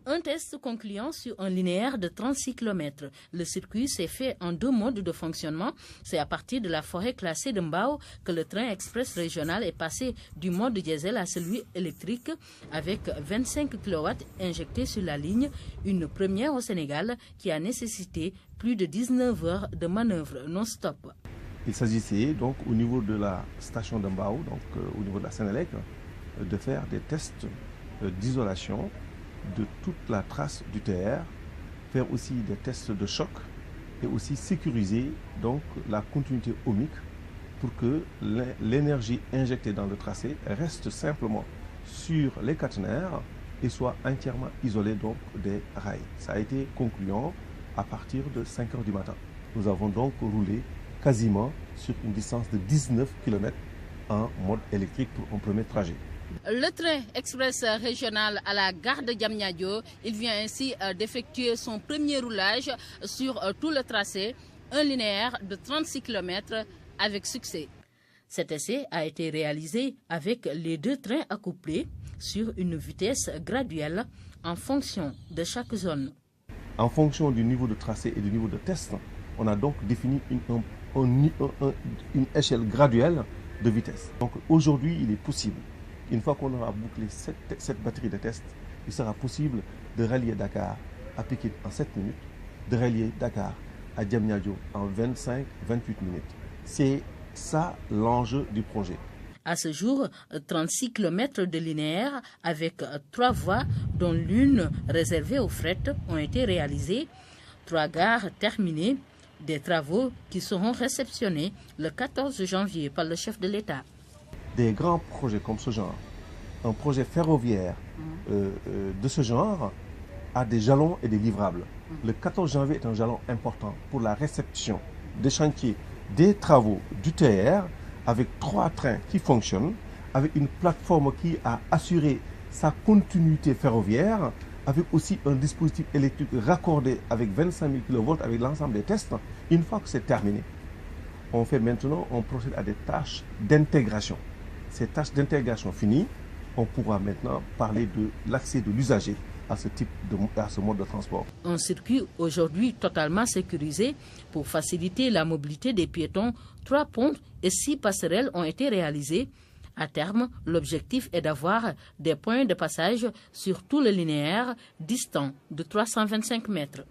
Un test concluant sur un linéaire de 36 km. Le circuit s'est fait en 2 modes de fonctionnement. C'est à partir de la forêt classée de Mbao que le train express régional est passé du mode diesel à celui électrique avec 25 kW injectés sur la ligne, une première au Sénégal qui a nécessité plus de 19 heures de manœuvre non-stop. Il s'agissait donc au niveau de la station de Mbao, donc au niveau de la Sénélec, de faire des tests d'isolation de toute la trace du TR, faire aussi des tests de choc et aussi sécuriser donc la continuité ohmique pour que l'énergie injectée dans le tracé reste simplement sur les caténaires et soit entièrement isolée donc des rails. Ça a été concluant à partir de 5 heures du matin. Nous avons donc roulé quasiment sur une distance de 19 km en mode électrique pour un premier trajet. Le train express régional à la gare de Diamniadio, il vient ainsi d'effectuer son premier roulage sur tout le tracé, un linéaire de 36 km avec succès. Cet essai a été réalisé avec les 2 trains accouplés sur une vitesse graduelle en fonction de chaque zone. En fonction du niveau de tracé et du niveau de test, on a donc défini une échelle graduelle de vitesse. Donc aujourd'hui, il est possible, une fois qu'on aura bouclé cette batterie de tests, il sera possible de rallier Dakar à Pikine en 7 minutes, de rallier Dakar à Diamniadio en 25-28 minutes. C'est ça l'enjeu du projet. À ce jour, 36 km de linéaire avec 3 voies, dont l'une réservée aux fret, ont été réalisées. 3 gares terminées, des travaux qui seront réceptionnés le 14 janvier par le chef de l'État. Des grands projets comme ce genre, un projet ferroviaire de ce genre a des jalons et des livrables. Le 14 janvier est un jalon important pour la réception des chantiers, des travaux du TR, avec 3 trains qui fonctionnent, avec une plateforme qui a assuré sa continuité ferroviaire, avec aussi un dispositif électrique raccordé avec 25 000 kV avec l'ensemble des tests. Une fois que c'est terminé, on procède à des tâches d'intégration. Ces tâches d'intégration finies, on pourra maintenant parler de l'accès de l'usager à ce mode de transport. Un circuit aujourd'hui totalement sécurisé pour faciliter la mobilité des piétons. 3 ponts et 6 passerelles ont été réalisés. À terme, l'objectif est d'avoir des points de passage sur tout le linéaire distant de 325 mètres.